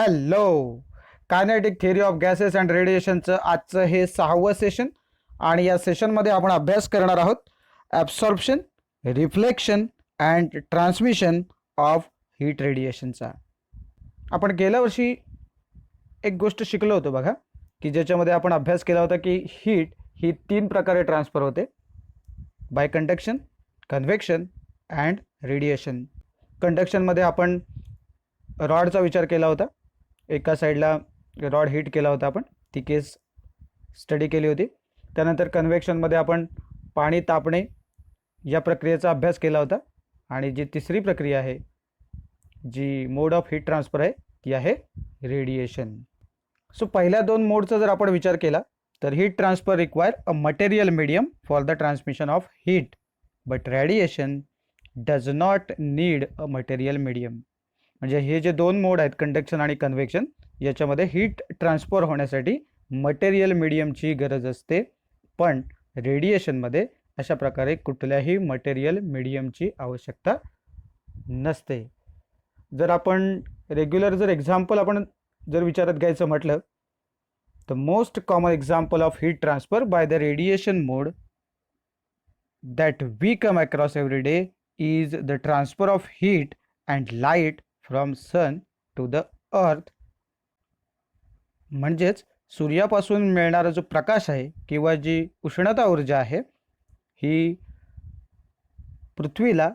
Hello. Kinetic theory of gases and रेडिएशनचं आजचं हे 6वं सेशन आणि या सेशनमध्ये आपण अभ्यास करणार आहोत absorption, reflection and transmission of heat रेडिएशनचा. आपण गेल्या वर्षी एक गोष्ट शिकलो होतो बघा, की ज्याच्यामध्ये आपण अभ्यास केला होता की हीट ही 3 प्रकारे ट्रान्सफर होते: by conduction, convection and radiation. कंडक्शनमध्ये आपण रॉडचा विचार केला होता. एका साईडला रॉड हीट केला होता आपण, ती केस स्टडी केली होती. त्यानंतर कन्व्हेक्शनमध्ये आपण पाणी तापणे या प्रक्रियेचा अभ्यास केला होता. आणि जी तिसरी प्रक्रिया आहे, जी मोड ऑफ हीट ट्रान्सफर आहे, ती आहे रेडिएशन. सो पहिल्या 2 मोडचा जर आपण विचार केला तर heat transfer require a material medium for the transmission of heat, but radiation does not need a material medium. म्हणजे हे जे 2 मोड आहेत, कंडक्शन आणि कन्व्हेक्शन, याच्यामध्ये हीट ट्रान्सफर होण्यासाठी मटेरियल मीडियमची गरज असते, पण रेडिएशनमध्ये अशा प्रकारे कुठल्याही मटेरियल मीडियमची आवश्यकता नसते. जर आपण रेग्युलर एक्झाम्पल आपण जर विचारात घ्यायचं म्हटलं तर most common example of heat transfer by the radiation mode that we come across every day is the transfer of heat and light from sun to the earth. म्हणजेच सूर्यापासून मिळणारा जो प्रकाश आहे किंवा जी उष्णता ऊर्जा आहे, ही पृथ्वीला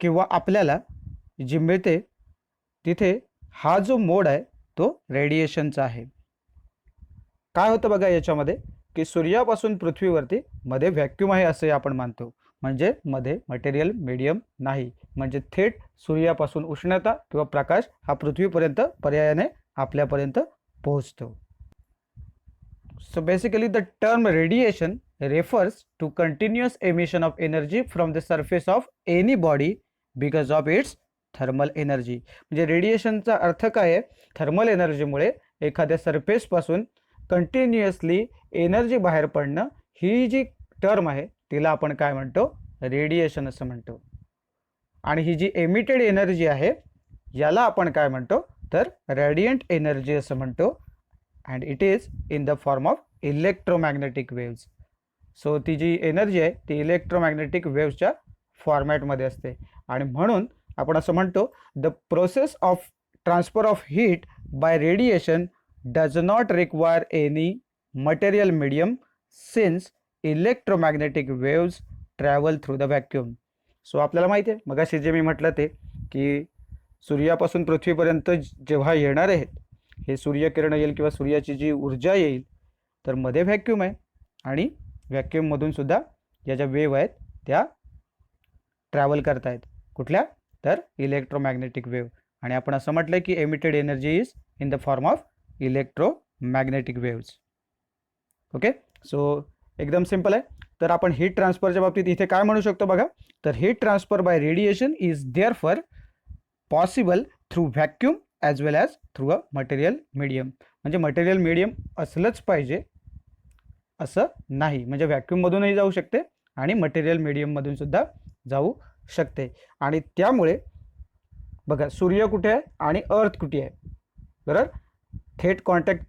किंवा आपल्याला जी मिळते, तिथे हा जो मोड आहे तो रेडिएशनचा आहे. काय होतं बघा याच्यामध्ये, की सूर्यापासून पृथ्वीवरती मध्ये व्हॅक्यूम आहे असे आपण मानतो. म्हणजे मध्ये मटेरियल मीडियम नाही, म्हणजे थेट सूर्यापासून उष्णता किंवा प्रकाश हा पृथ्वीपर्यंत पर्यायाने आपल्यापर्यंत पोहोचतो. So basically the term radiation refers to continuous emission of energy from the surface of any body because of its thermal energy. म्हणजे रेडिएशनचा अर्थ काय आहे? थर्मल एनर्जीमुळे एखाद्या सरफेसपासून कंटिन्युअसली एनर्जी बाहेर पडणं, ही जी टर्म आहे तिला आपण काय म्हणतो? रेडिएशन असं म्हणतो. आणि ही जी एमिटेड एनर्जी आहे याला आपण काय म्हणतो? तर रेडियंट एनर्जी असं म्हणतो. And it is in the form of electromagnetic waves. So ती जी एनर्जी आहे ती इलेक्ट्रोमॅग्नेटिक वेव्सच्या फॉर्मॅटमध्ये असते. आणि म्हणून आपण असं म्हणतो, the process of transfer of heat bye radiation does not require any material medium since electromagnetic waves travel through the vacuum. So आपल्याला माहिती आहे, मगाशी जे मी म्हटलं ते, की सूर्यापासून पृथ्वीपर्यंत जेव्हा येणार आहेत हे सूर्यकिरण येईल किंवा सूर्याची जी ऊर्जा येईल, तर मध्ये व्हॅक्यूम आहे आणि व्हॅक्यूममधून सुद्धा या ज्या वेव्ह आहेत त्या ट्रॅव्हल करत आहेत. कुठल्या? तर इलेक्ट्रोमॅग्नेटिक वेव्ह. आणि आपण असं म्हटलं की emitted energy is in the form of electromagnetic waves. Okay, so एकदम सिम्पल आहे. तर आपण हीट ट्रान्सफरच्या बाबतीत इथे काय म्हणू शकतो बघा, तर heat transfer bye radiation is therefore possible through vacuum as well as through a material medium. म्हणजे मटेरियल मीडियम असलंच पाहिजे असं नाही, म्हणजे व्हॅक्यूममधूनही जाऊ शकते आणि मटेरियल मीडियममधून सुद्धा जाऊ शकते. आणि त्यामुळे बघा, सूर्य कुठे आहे आणि अर्थ कुठे आहे? बरोबर, थेट कॉन्टॅक्ट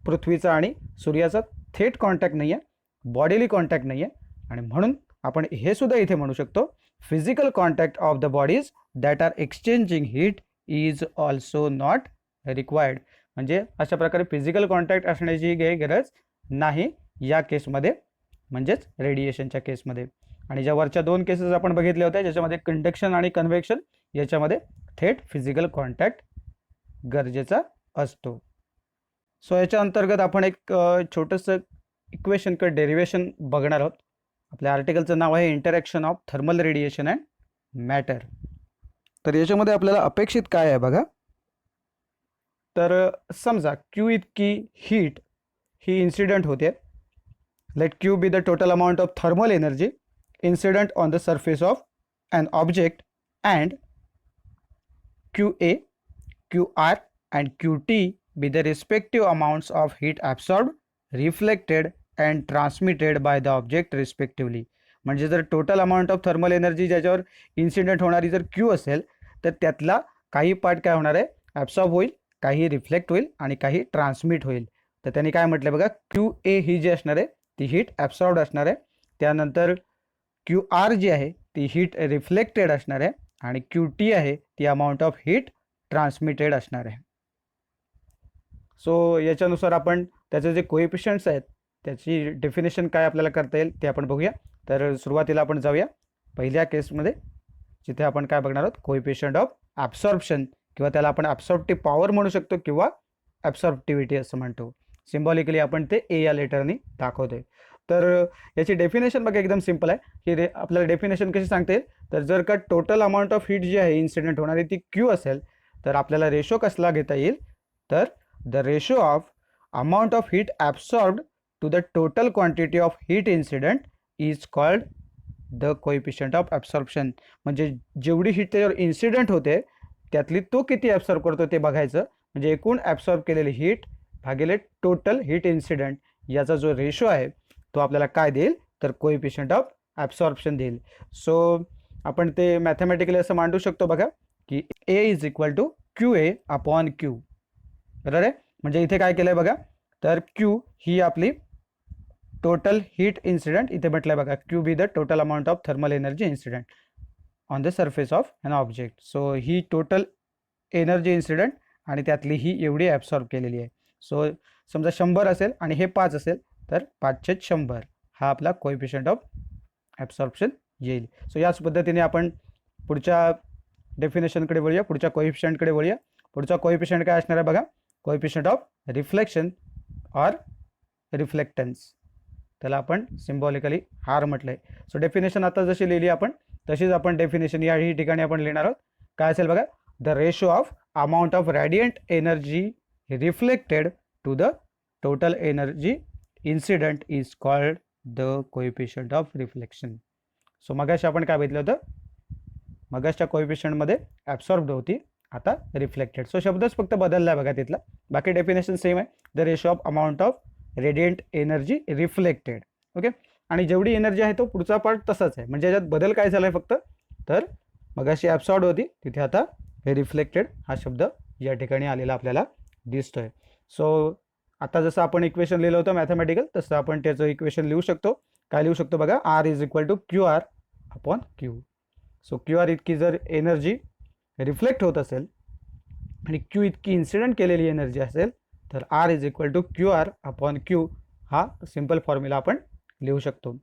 पृथ्वीचा आणि सूर्याचा थेट कॉन्टॅक्ट नाही आहे, बॉडीली कॉन्टॅक्ट नाही आहे. आणि म्हणून आपण हे सुद्धा इथे म्हणू शकतो, physical contact of the bodies that are exchanging heat is also not required. म्हणजे अशा प्रकारे फिजिकल कॉन्टॅक्ट असण्याची काही गरज नाही या केसमध्ये, म्हणजेच रेडिएशनच्या केसमध्ये. आणि ज्या वरच्या 2 केसेस आपण बघितल्या होत्या, ज्याच्यामध्ये कंडक्शन आणि कन्व्हेक्शन, याच्यामध्ये थेट फिजिकल कॉन्टॅक्ट गरजेचा असतो. सो याच्या अंतर्गत आपण एक छोटंसं इक्वेशन किंवा डेरिवेशन बघणार आहोत. आपल्या आर्टिकलचं नाव आहे interaction of thermal radiation and matter. तर याच्यामध्ये आपल्याला अपेक्षित काय आहे बघा, तर समजा क्यू इतकी हीट ही इन्सिडेंट होते. Let Q be the total amount of thermal energy incident on the surface of an object, and QA, QR and QT be the respective amounts of heat absorbed, reflected and transmitted by the object respectively. म्हणजे जर total amount of thermal energy ज्याच्यावर incident होणारी जर Q असेल, तर त्यातला काही part काय होणार आहे? ॲब्सॉर्ब होईल काही रिफ्लेक्ट होईल आणि काही ट्रान्समिट होईल. तर त्यांनी काय म्हटलं बघा, क्यू ए ही जी असणार आहे ती हीट ॲब्सॉर्ब्ड असणार आहे. त्यानंतर क्यू आर जी आहे ती हीट रिफ्लेक्टेड असणार आहे आणि क्यू टी आहे ती अमाऊंट ऑफ हीट ट्रान्समिटेड असणार आहे. सो याच्यानुसार आपण त्याचे जे कोएफिशियंट्स आहेत त्याची डेफिनेशन काय आपल्याला करता येईल ते आपण बघूया. तर सुरुवातीला आपण जाऊया पहिल्या केसमध्ये, जिथे आपण काय बघणार आहोत, कोएफिशियंट ऑफ ॲब्सॉर्प्शन किंवा त्याला आपण ॲब्सॉर्प्टिव्ह पॉवर म्हणू शकतो किंवा ॲब्सॉर्प्टिव्हिटी असं म्हणतो. सिम्बॉलिकली आपण ते ए या लेटरनी दाखवतोय. तर याची डेफिनेशन बघा एकदम सिम्पल आहे की आपल्याला डेफिनेशन कशी सांगता येईल, तर जर का टोटल अमाऊंट ऑफ हीट जी आहे इन्सिडेंट होणारी ती क्यू असेल तर आपल्याला रेशो कसला घेता येईल, तर the ratio of amount of heat absorbed to the total quantity of heat incident is called the coefficient of absorption. म्हणजे जेवढी हीट त्याच्यावर इन्सिडेंट होते त्यातली तो किती ॲब्सॉर्ब करतो ते बघायचं. म्हणजे एकूण ॲब्सॉर्ब केलेली हीट भागिले टोटल हीट इन्सिडेंट याचा जो रेशो आहे तो आपल्याला काय देईल, तर कोएफिशियंट ऑफ ॲब्सॉर्प्शन देईल. सो आपण ते मॅथमॅटिकली असं मांडू शकतो बघा की a is equal to Q A upon Q. बरोबर आहे. म्हणजे इथे काय केलं आहे बघा, तर क्यू ही आपली टोटल हीट इन्सिडेंट इथे म्हटलं आहे बघा, Q be the total amount of thermal energy incident on the surface of an object. So he total energy incident आणि त्यातली ही एवढी ॲब्सॉर्ब केलेली आहे. सो समजा 100 असेल आणि हे 5 असेल तर 5/100 हा आपला कोएफिशियंट ऑफ ॲब्सॉर्प्शन येईल. सो याच पद्धतीने आपण पुढच्या डेफिनेशनकडे वळूया, पुढच्या कोएफिशियंटकडे वळूया. पुढचा कोएफिशियंट काय असणार आहे बघा, कोएफिशियंट ऑफ रिफ्लेक्शन ऑर रिफ्लेक्टन्स. त्याला आपण सिम्बॉलिकली आर म्हटलं आहे. सो डेफिनेशन आता जशी लिहिली आपण तशीच आपण डेफिनेशन या ठिकाणी आपण लिहिणार आहोत. काय असेल बघा, the ratio of amount of radiant energy reflected to the total energy incident is called the coefficient of reflection. So मगाशी आपण काय बघितलं होतं, मगाशच्या कोएफिशियंटमध्ये ॲब्सॉर्ब्ड होती, आता रिफ्लेक्टेड. सो शब्दच फक्त बदलला आहे बघा तिथला, बाकी डेफिनेशन सेम आहे. The ratio of amount of radiant energy reflected. Okay. आणि जेवढी एनर्जी आहे तो पुढचा पार्ट तसाच आहे. म्हणजे याच्यात बदल काय झाला आहे फक्त, तर मगाशी ॲब्सॉर्ब्ड होती तिथे आता रिफ्लेक्टेड हा शब्द या ठिकाणी आलेला आपल्याला दिसतोय. सो आता जसं आपण इक्वेशन लिहिलं होतं मॅथमॅटिकल तसं आपण त्याचं इक्वेशन लिहू शकतो. काय लिहू शकतो बघा, R is equal to Q R upon Q. So Q R इतकी जर एनर्जी रिफ्लेक्ट होत असेल आणि क्यू इतकी इन्सिडेंट केलेली एनर्जी असेल तर R is equal to Q R upon Q हा सिम्पल फॉर्म्युला आपण लिहू शकतो.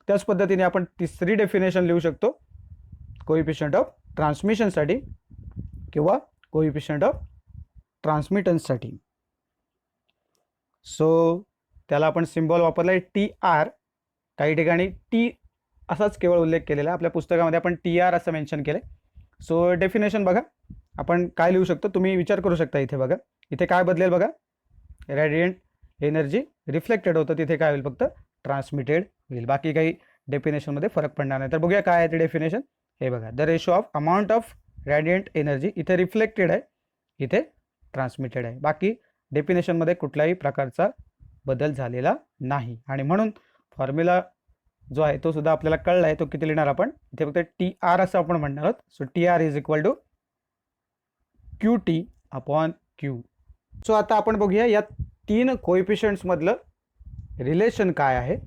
त्याच पद्धतीने आपण तिसरी डेफिनेशन लिहू शकतो कोएफिशियंट ऑफ ट्रान्समिशनसाठी किंवा कोएफिशियंट ऑफ ट्रान्समिटन्ससाठी. सो त्याला आपण सिम्बॉल वापरला आहे टी आर. काही ठिकाणी टी असाच केवळ उल्लेख केलेला आहे, आपल्या पुस्तकामध्ये आपण टी आर असं मेन्शन केलं आहे. सो डेफिनेशन बघा आपण काय लिहू शकतो, तुम्ही विचार करू शकता. इथे बघा, इथे काय बदलेल बघा, रॅडियंट एनर्जी रिफ्लेक्टेड होतं तिथे काय होईल, फक्त ट्रान्समिटेड होईल. बाकी काही डेफिनेशनमध्ये फरक पडणार नाही. तर बघूया काय आहे ते डेफिनेशन. हे बघा, the ratio of amount of radiant energy इथे रिफ्लेक्टेड आहे, इथे ट्रान्समिटेड आहे. बाकी डेफिनेशनमध्ये कुठल्याही प्रकारचा बदल झालेला नाही आणि म्हणून फॉर्म्युला जो आहे तो सुद्धा आपल्याला कळला आहे. तो किती लिहिणार आपण, इथे फक्त टी आर असं आपण म्हणणार आहोत. So T R is equal to Q T upon Q. So आता आपण बघूया या तीन कोएफिशियंट्समधलं रिलेशन काय आहे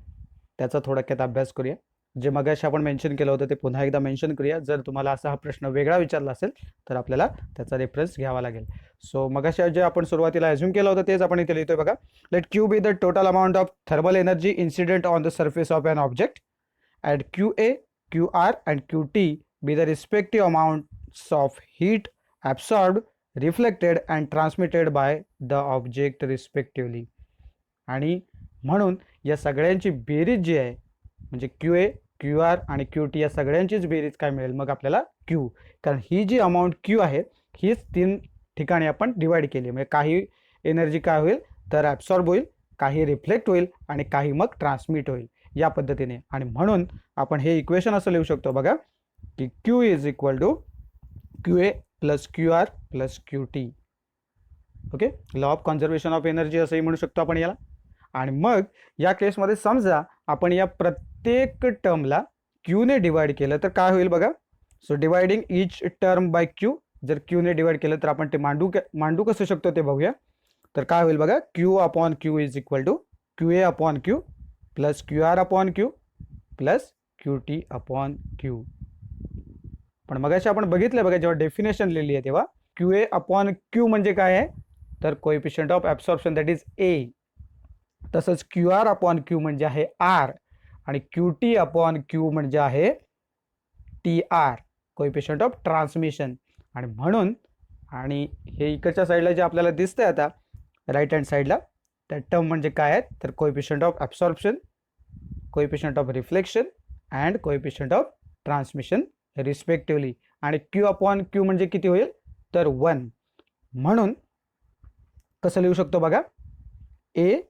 त्याचा थोडक्यात अभ्यास करूया. जे मगाशी आपण मेन्शन केलं होतं ते पुन्हा एकदा मेन्शन करूया. जर तुम्हाला असा हा प्रश्न वेगळा विचारला असेल तर आपल्याला त्याचा रेफरन्स घ्यावा लागेल. सो मगाशी जे आपण सुरुवातीला ॲझ्युम केलं होतं तेच आपण इथे लिहितोय बघा. Let Q be the total amount of thermal energy incident on the surface of an object at Q A, Q R and Q T be the respective amounts of heat absorbed, reflected and transmitted by the object respectively. आणि म्हणून या सगळ्यांची बेरीज जी आहे म्हणजे Q A, Q R आणि Q T या सगळ्यांचीच बेरीज काय मिळेल मग आपल्याला क्यू. कारण ही जी अमाऊंट क्यू आहे हीच तीन ठिकाणी आपण डिवाइड केली. म्हणजे काही एनर्जी काय होईल तर ॲब्सॉर्ब होईल, काही रिफ्लेक्ट होईल आणि काही मग ट्रान्समिट होईल या पद्धतीने. आणि म्हणून आपण हे इक्वेशन असं लिहू शकतो बघा की Q is equal to Q A plus Q R plus Q T. Okay, law of conservation of energy असंही म्हणू शकतो आपण याला. आणि मग या केसमध्ये समजा आपण या प्रत्येक टर्मला क्यूने डिवाइड केलं तर काय होईल बघा. So dividing each term by Q जर क्यूने डिवाइड केलं तर आपण ते मांडू कसं शकतो ते बघूया. तर काय होईल बघा, Q upon Q is equal to Q A upon Q plus Q R upon Q plus Q T upon Q. पण मगाशी आपण बघितलं बघा, जेव्हा डेफिनेशन लिहिली आहे तेव्हा क्यू ए अपॉन क्यू म्हणजे काय आहे, तर coefficient of absorption that is a. तसंच क्यू आर अपॉन क्यू म्हणजे आहे आर आणि क्यू टी अपॉन क्यू म्हणजे आहे T R, coefficient of transmission. आणि म्हणून आणि हे इकडच्या साईडला जे आपल्याला दिसतंय आता राईट हँड साईडला, त्या टर्म म्हणजे काय आहेत, तर coefficient of absorption, coefficient of reflection and coefficient of transmission respectively. आणि क्यू अपॉन क्यू म्हणजे किती होईल, तर 1. म्हणून कसं लिहू शकतो बघा, a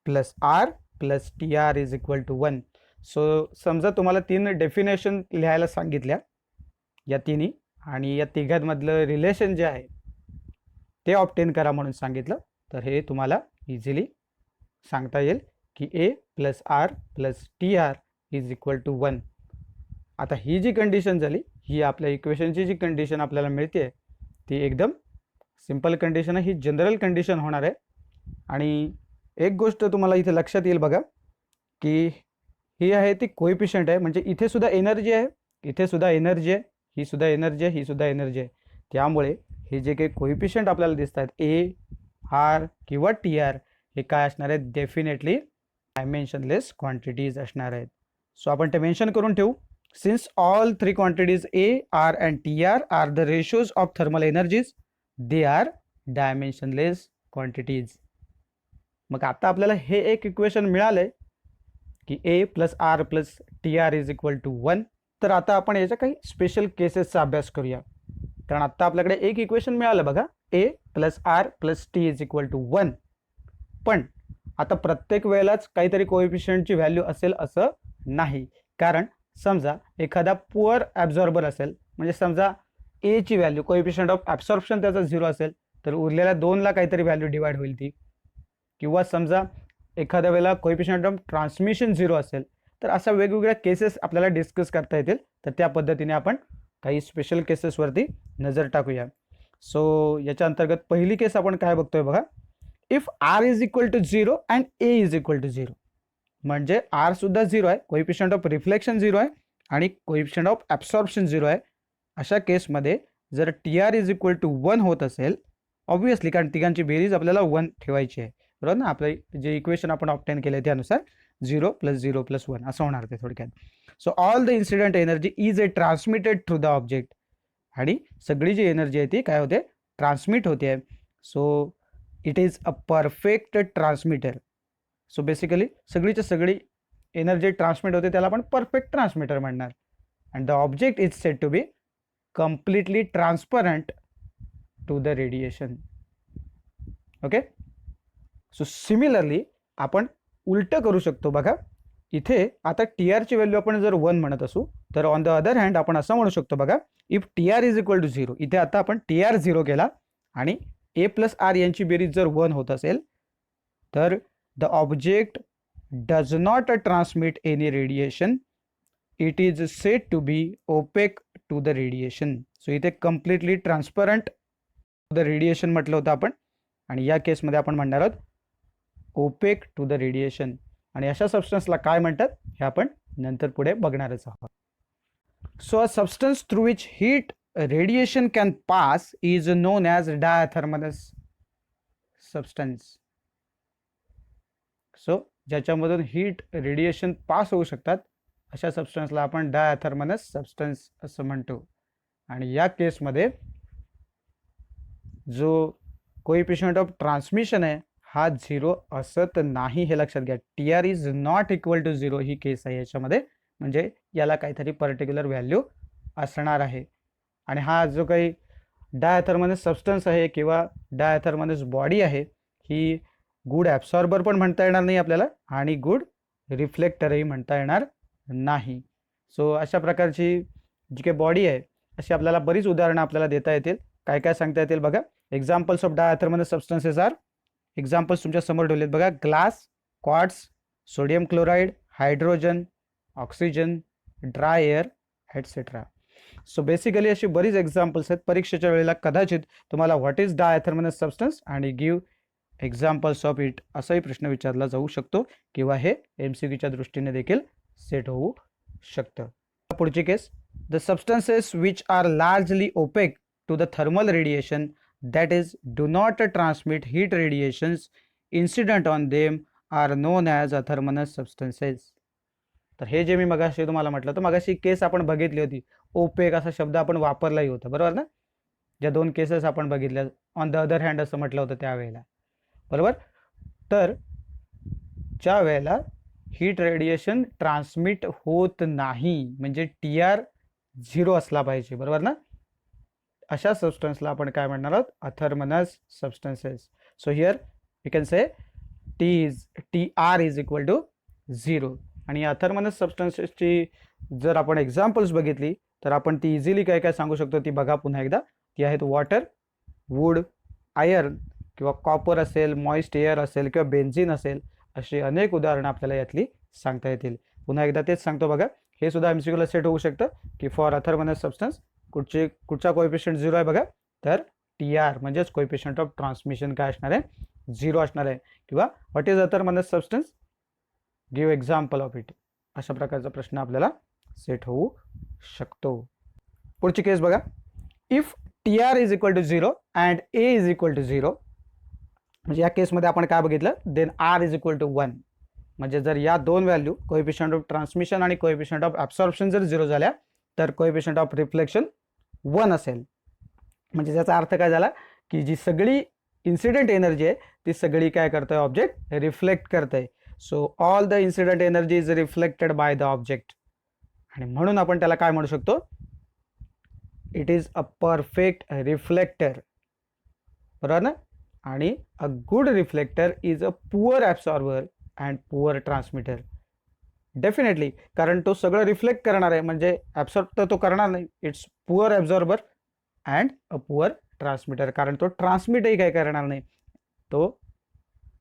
plus R plus T R is equal to 1. So समजा तुम्हाला 3 डेफिनेशन लिहायला सांगितल्या या तिन्ही, आणि या तिघांमधलं रिलेशन जे आहे ते ऑब्टेन करा म्हणून सांगितलं, तर हे तुम्हाला इझिली सांगता येईल की a plus R plus T R is equal to 1. आता ही जी कंडिशन झाली, ही आपल्या इक्वेशनची जी कंडिशन आपल्याला मिळते ती एकदम सिंपल कंडिशन आहे, ही जनरल कंडिशन होणार आहे. आणि एक गोष्ट तुम्हाला इथे लक्षात येईल बघा, की ही आहे ती कोएफिशियंट आहे, म्हणजे इथे सुद्धा एनर्जी आहे, इथे सुद्धा एनर्जी आहे, ही सुद्धा एनर्जी आहे, ही सुद्धा एनर्जी आहे. त्यामुळे हे जे काही कोएफिशियंट आपल्याला दिसत आहेत ए, आर किंवा टी आर, हे काय असणार आहेत, डेफिनेटली डायमेन्शनलेस क्वांटिटीज असणार आहेत. सो आपण ते मेन्शन करून ठेवू. Since all 3 quantities A, R and TR are the ratios of thermal energies, they are dimensionless quantities. मग आता आपल्याला हे एक इक्वेशन मिळालंय की A plus R plus T R is equal to 1. तर आता आपण याच्या काही स्पेशल केसेसचा अभ्यास करूया. कारण आता आपल्याकडे एक इक्वेशन मिळालं बघा, A plus R plus T is equal to 1. पण आता प्रत्येक वेळेलाच काहीतरी कोएफिशियंटची व्हॅल्यू असेल असं नाही. कारण समजा एखादा पुअर ॲब्झॉर्बर असेल, म्हणजे समजा ए ची व्हॅल्यू, कोएफिशियंट ऑफ ॲब्सॉर्प्शन त्याचा 0 असेल, तर उरलेल्या 2ला काहीतरी व्हॅल्यू डिवाइड होईल ती. किंवा समजा एखाद्या वेळेला कोएफिशियंट ऑफ ट्रान्समिशन 0 असेल, तर अशा वेगवेगळ्या केसेस आपल्याला डिस्कस करता येतील. तर त्या पद्धतीने आपण काही स्पेशल केसेसवरती नजर टाकूया. सो याच्या अंतर्गत पहिली केस आपण काय बघतोय बघा, if R is equal to 0 and A is equal to 0. म्हणजे आर सुद्धा 0 आहे, कोएफिशियंट ऑफ रिफ्लेक्शन 0 आहे आणि कोएफिशियंट ऑफ ॲब्सॉर्प्शन 0 आहे. अशा केसमध्ये जर T R is equal to 1 होत असेल, ऑब्विसली कारण तिघांची बेरीज आपल्याला 1 ठेवायची आहे, बरोबर ना. आपलं जे इक्वेशन आपण ऑब्टेन केले त्यानुसार 0 प्लस 0 प्लस 1 असं होणार ते थोडक्यात. So all the incident energy is transmitted through the object. आणि सगळी जी एनर्जी आहे ती काय होते, ट्रान्समिट होते. So it is a perfect transmitter. So basically सगळीच्या सगळी एनर्जी ट्रान्समिट होते, त्याला आपण परफेक्ट ट्रान्समिटर म्हणणार. And the object is said to be completely transparent to the radiation. Okay. So similarly आपण उलटं करू शकतो बघा. इथे आता टी आरची व्हॅल्यू आपण जर 1 म्हणत असू, तर ऑन द अदर हँड आपण असं म्हणू शकतो बघा, if T R is equal to 0, इथे आता आपण टी आर 0 केला आणि ए प्लस आर यांची बेरीज जर 1 होत असेल, तर the object does not transmit any radiation, it is said to be opaque to the radiation. So इथे completely transparent to the radiation म्हटलं होतं आपण, आणि या केसमध्ये आपण म्हणणार आहोत opaque to the radiation. आणि अशा सबस्टन्सला काय म्हणतात हे आपण नंतर पुढे बघणारच आहोत. So a substance through which heat radiation can pass is known as diathermalous substance. So ज्याच्यामधून हीट रेडिएशन पास होऊ शकतात अशा सबस्टन्सला आपण डायथर्मनस सबस्टन्स असं म्हणतो. आणि या केसमध्ये जो कोएफिशियंट ऑफ ट्रान्समिशन आहे हा 0 असत नाही, हे लक्षात घ्या. T R is not equal to 0 ही केस आहे याच्यामध्ये, म्हणजे याला काहीतरी पर्टिक्युलर व्हॅल्यू असणार आहे. आणि हा जो काही डायथर्मनस सबस्टन्स आहे किंवा डायथर्मनस बॉडी आहे, ही गुड ॲब्सॉर्बर पण म्हणता येणार नाही आपल्याला आणि गुड रिफ्लेक्टरही म्हणता येणार नाही. सो अशा प्रकारची जी काही बॉडी आहे, अशी आपल्याला बरीच उदाहरणं आपल्याला देता येतील. काय काय सांगता येतील बघा. Examples of diathermanous substances are, examples तुमच्या समोर ठेवलेत बघा, glass, quartz, sodium chloride, hydrogen, oxygen, dry air, etcetera. So basically अशी बरीच एक्झाम्पल्स आहेत. परीक्षेच्या वेळेला कदाचित तुम्हाला व्हॉट इज डायथर्मनस सबस्टन्स आणि गिव्ह एक्झाम्पल्स ऑफ इट असाही प्रश्न विचारला जाऊ शकतो किंवा हे MCQच्या दृष्टीने देखील सेट होऊ शकतं. पुढची case, the substances which are largely opaque to the thermal radiation that is do not transmit heat radiations incident on them are known as athermonous substances. तर हे जे मी मगाशी तुम्हाला म्हटलं तर मगाशी केस आपण बघितली होती, ओपेक असा शब्द आपण वापरलाही होता, बरोबर ना. ज्या दोन केसेस आपण बघितल्या, ऑन द अदर हँड असं म्हटलं होतं त्यावेळेला, बरोबर. तर ज्या वेळेला हीट रेडिएशन ट्रान्समिट होत नाही म्हणजे TR 0 असला पाहिजे, बरोबर ना, अशा सबस्टन्सला आपण काय म्हणणार आहोत, athermanous substances. So here you can say TR is equal to 0. आणि अथर्मनस सबस्टन्सेसची जर आपण एक्झाम्पल्स बघितली तर आपण ती इझिली काय काय सांगू शकतो ती बघा पुन्हा एकदा. ती आहेत वॉटर, वूड, आयर्न किंवा कॉपर असेल, मॉइस्ट एअर असेल किंवा बेन्झिन असेल, अशी अनेक उदाहरणं आपल्याला यातली सांगता येतील. पुन्हा एकदा तेच सांगतो बघा, हे सुद्धा MCQला सेट होऊ शकतं की फॉर अथर्मनस सबस्टन्स कुठचा कोएफिशियंट 0 आहे बघा, तर TR म्हणजेच कोएफिशियंट ऑफ ट्रान्समिशन काय असणार आहे, 0 असणार आहे. किंवा what is athermanous substance, give example of it, अशा प्रकारचा प्रश्न आपल्याला सेट होऊ शकतो. पुढची केस बघा, if TR is equal to 0 and A is equal to 0, म्हणजे या केसमध्ये आपण काय बघितलं, then R is equal to 1. म्हणजे जर या दोन व्हॅल्यू कोएफिशियंट ऑफ ट्रान्समिशन आणि कोएफिशियंट ऑफ ॲब्सॉर्प्शन जर 0 झाल्या तर कोएफिशियंट ऑफ रिफ्लेक्शन 1 असेल. म्हणजे त्याचा अर्थ काय झाला की जी सगळी इन्सिडेंट एनर्जी आहे ती सगळी काय करतोय, ऑब्जेक्ट रिफ्लेक्ट करतोय. So all the incident energy is reflected by the object. आणि म्हणून आपण त्याला काय म्हणू शकतो, it is a perfect reflector, बरोबर ना. आणि a good reflector is a poor absorber and poor transmitter. Definitely, कारण तो सगळं रिफ्लेक्ट करणार आहे म्हणजे ॲब्सॉर्ब तर तो करणार नाही. It's poor absorber and a poor transmitter, कारण तो ट्रान्समिटही काय करणार नाही. तो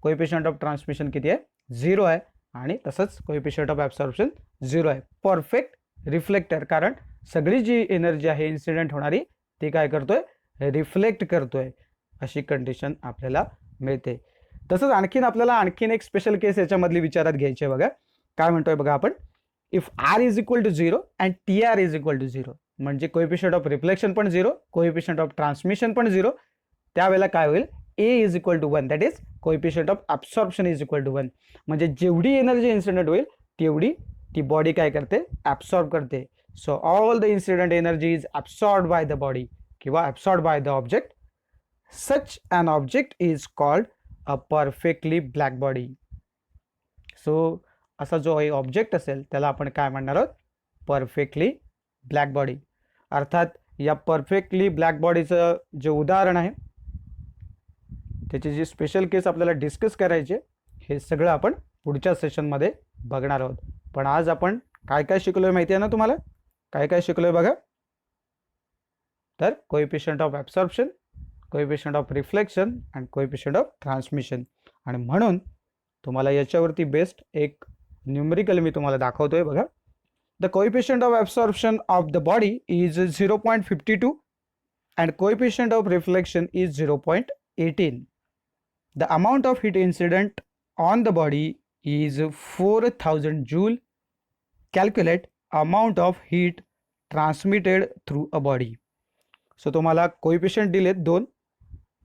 कोएफिशियंट ऑफ ट्रान्समिशन किती आहे, 0 आहे, आणि तसंच कोएफिशियंट ऑफ ॲब्सॉर्प्शन 0 आहे. परफेक्ट रिफ्लेक्टर, कारण सगळी जी एनर्जी आहे इन्सिडेंट होणारी ती काय करतोय, रिफ्लेक्ट करतोय, अशी कंडिशन आपल्याला मिळते. तसंच आणखीन एक स्पेशल केस याच्यामधली विचारात घ्यायची आहे बघा. काय म्हणतोय बघा आपण, if R is equal to 0 and TR is equal to 0, म्हणजे कोएफिशियंट ऑफ रिफ्लेक्शन पण 0, कोएफिशियंट ऑफ ट्रान्समिशन पण 0, त्यावेळेला काय होईल, A is equal to 1, that is coefficient of absorption is equal to 1. म्हणजे जेवढी एनर्जी इन्सिडेंट होईल तेवढी ती बॉडी काय करते, ॲब्सॉर्ब करते. So all the incident energy is absorb by the body किंवा absorb by the object. Such an object is called a perfectly black body. So असा जो ऑब्जेक्ट असेल त्याला आपण काय म्हणणार आहोत, परफेक्टली ब्लॅक बॉडी. अर्थात या परफेक्टली ब्लॅक बॉडीचं जे उदाहरण आहे त्याची जी स्पेशल केस आपल्याला डिस्कस करायची, हे सगळं आपण पुढच्या सेशनमध्ये बघणार आहोत. पण आज आपण काय काय शिकलोय माहिती आहे ना तुम्हाला, काय काय शिकलोय बघा. तर coefficient of absorption, coefficient of reflection and coefficient of transmission. आणि म्हणून तुम्हाला याच्यावरती बेस्ट एक न्यूमेरिकल मी तुम्हाला दाखवतोय बघा. The coefficient of absorption of the body is 0.52 and coefficient of reflection is 0.18. The amount of heat incident on the body is 4000 joule. Calculate amount of heat transmitted through a body. So तुम्हाला coefficient दिलेत 2,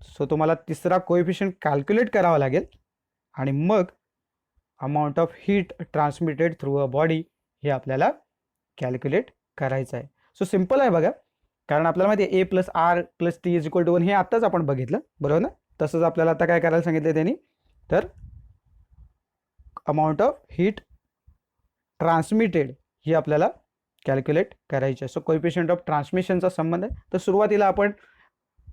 so तुम्हाला तिसरा coefficient calculate करावा लागेल आणि मग amount of heat transmitted through a body हे आपल्याला कॅल्क्युलेट करायचं आहे. सो सिम्पल आहे बघा, कारण आपल्याला माहिती आहे A+R+T इज इक्वल टू 1 हे आत्ताच आपण बघितलं, बरोबर ना. तसंच आपल्याला आता काय करायला सांगितलं त्यांनी, तर अमाऊंट ऑफ हीट ट्रान्समिटेड ही आपल्याला कॅल्क्युलेट करायची आहे. सो कोएफिशियंट ऑफ ट्रान्समिशनचा संबंध आहे. तर सुरुवातीला आपण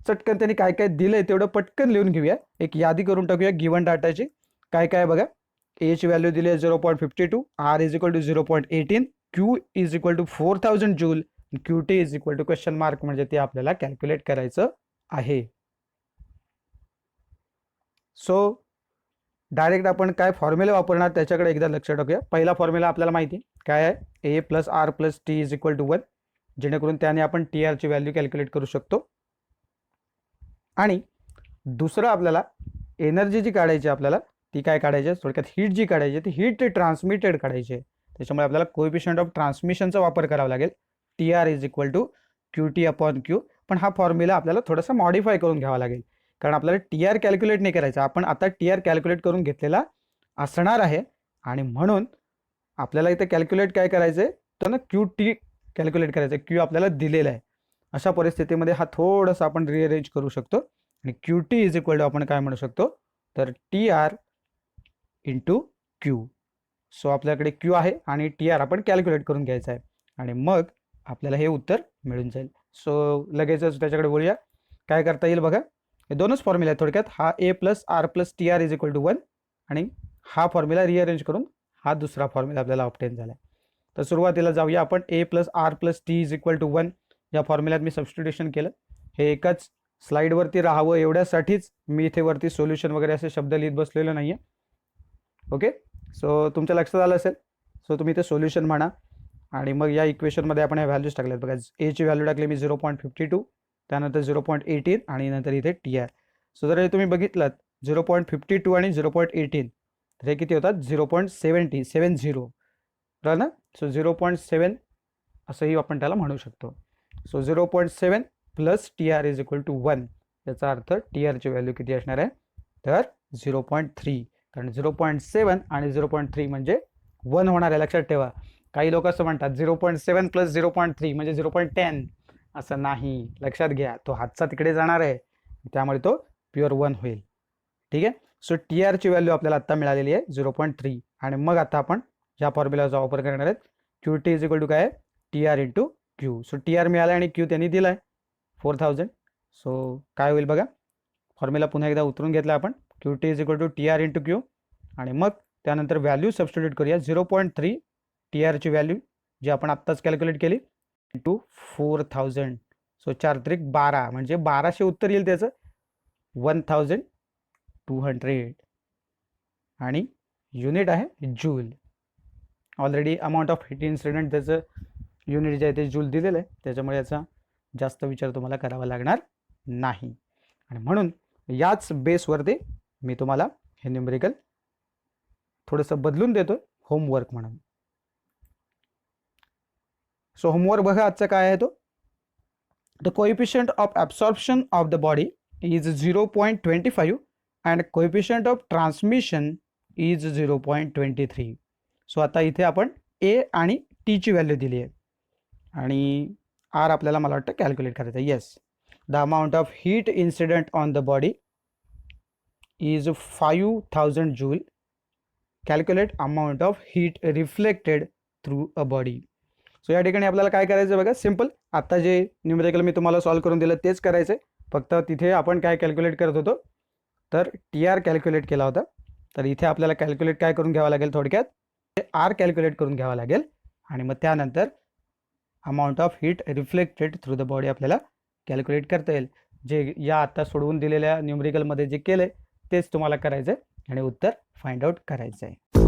चटकन त्यांनी काय काय दिलंय तेवढं पटकन लिहून घेऊया, एक यादी करून टाकूया गिवन डाटाची. काय काय बघा, A ची व्हॅल्यू दिली आहे 0.52, R is equal to 0.18, Q is equal to 4000 joule, QT is equal to question mark, म्हणजे ते आपल्याला कॅल्क्युलेट करायचं आहे. सो डायरेक्ट आपण काय फॉर्म्युला वापरणार त्याच्याकडे एकदा लक्ष टाकूया. पहिला फॉर्म्युला आपल्याला माहिती काय आहे, A+R+T इज इक्वल टू 1. जेणेकरून त्याने आपण टी आरची व्हॅल्यू कॅल्क्युलेट करू शकतो. आणि दुसरं आपल्याला एनर्जी जी काढायची आपल्याला ती काय काढायची आहे, थोडक्यात हीट जी काढायची ती हीट ट्रान्समिटेड काढायची आहे. त्याच्यामुळे आपल्याला कोएफिशियंट ऑफ ट्रान्समिशनचा वापर करावा लागेल. T R is equal to Q T upon Q. पण हा फॉर्म्युला आपल्याला थोडासा मॉडिफाय करून घ्यावा लागेल, कारण आपल्याला टी आर कॅल्क्युलेट नाही करायचं. आपण आता टी आर कॅल्क्युलेट करून घेतलेला असणार आहे आणि म्हणून आपल्याला इथे कॅल्क्युलेट काय करायचं आहे तर ना क्यू टी कॅल्क्युलेट करायचं आहे. क्यू आपल्याला दिलेला आहे. अशा परिस्थितीमध्ये हा थोडासा आपण रिअरेंज करू शकतो आणि Q T is equal to आपण काय म्हणू शकतो तर T R into Q. So आपल्याकडे क्यू आहे आणि टी आर आपण कॅल्क्युलेट करून घ्यायचं आहे आणि मग आपल्याला हे उत्तर मिळून जाईल. सो लगेचच त्याच्याकडे बोलूया. काय करता येईल बघा, हे दोनच फॉर्म्युला आहेत थोडक्यात. हा a plus R plus T R is equal to 1 आणि हा फॉर्म्युला रिअरेंज करून हा दुसरा फॉर्म्युला आपल्याला ऑब्टेन झाला. तर सुरुवातीला जाऊया आपण. A plus R plus T is equal to 1 या फॉर्म्युल्यात मी सबस्टिट्यूशन केलं. हे एकाच स्लाईडवरती राहावं एवढ्यासाठीच मी इथे वरती सोल्युशन वगैरे असे शब्द लिहित बसलेलो नाही आहे. ओके, सो तुमच्या लक्षात आलं असेल. सो तुम्ही इथे सोल्युशन म्हणा आणि मग या इक्वेशनमध्ये आपण या व्हॅल्यूज टाकल्यात बघा. एची व्हॅल्यू टाकली मी 0.52, त्यानंतर 0.18 आणि नंतर इथे टी आर. सो जर तुम्ही बघितलं 0.52 आणि 0.18 तर हे किती होतात 0.70 बरोबर ना. सो 0.7 असंही आपण त्याला म्हणू शकतो. So 0.7 plus T R is equal to 1. याचा अर्थ टी आरची व्हॅल्यू किती असणार आहे तर 0.3. कारण 0.7 आणि 0.3 म्हणजे 1 होणार आहे, लक्षात ठेवा. काही लोक असं म्हणतात 0.7 प्लस 0.3 म्हणजे 0.10. असं नाही, लक्षात घ्या. तो हातचा तिकडे जाणार आहे त्यामुळे तो प्युअर 1 होईल. ठीक आहे. सो टी आरची व्हॅल्यू आपल्याला आत्ता मिळालेली आहे 0.3 आणि मग आता आपण या फॉर्म्युलाचा वापर करणार आहेत. Q T is equal to काय आहे T R into Q. So T R मिळाला आणि क्यू त्यांनी दिला आहे 4000. सो काय होईल बघा, फॉर्म्युला पुन्हा एकदा उतरून घेतला आपण. Q T is equal to T R into Q आणि मग त्यानंतर व्हॅल्यू सबस्टिट्यूट करूया. 0.3 टी आरची व्हॅल्यू जी आपण आत्ताच कॅल्क्युलेट केली इंटू 4000. सो 4 त्रिक 12 म्हणजे 1200 उत्तर येईल त्याचं 1200 आणि युनिट आहे joule. Already amount of heat incident त्याचं युनिट जे आहे ते जूल दिलेलं आहे, त्याच्यामुळे याचा जास्त विचार तुम्हाला करावा लागणार नाही. आणि म्हणून याच बेसवरती मी तुम्हाला हे न्यूमेरिकल थोडंसं बदलून देतो होमवर्क म्हणून. सो होमवर्क बघा आजचा काय आहे तो. The coefficient of absorption of the body is 0.25 and coefficient of transmission is 0.23. So आता इथे आपण ए आणि टीची व्हॅल्यू दिली आहे आणि आर आपल्याला मला वाटतं कॅल्क्युलेट करायचं आहे. Yes, the amount of heat incident on the body is 5000 joule. Calculate amount of heat reflected through a body. So या ठिकाणी आपल्याला काय करायचं बघा, सिम्पल. आता जे न्यूमेरिकल मी तुम्हाला सॉल्व्ह करून दिलं तेच करायचं आहे. फक्त तिथे आपण काय कॅल्क्युलेट करत होतो तर टी आर कॅल्क्युलेट केला होता. तर इथे आपल्याला कॅल्क्युलेट काय करून घ्यावं लागेल, थोडक्यात आर कॅल्क्युलेट करून घ्यावं लागेल आणि मग त्यानंतर amount of heat reflected through the body आपल्याला कॅल्क्युलेट करता येईल. जे या आता सोडवून दिलेल्या न्यूमेरिकलमध्ये जे केलं तेच तुम्हाला करायचं आहे आणि उत्तर फाइंड आउट करायचं आहे.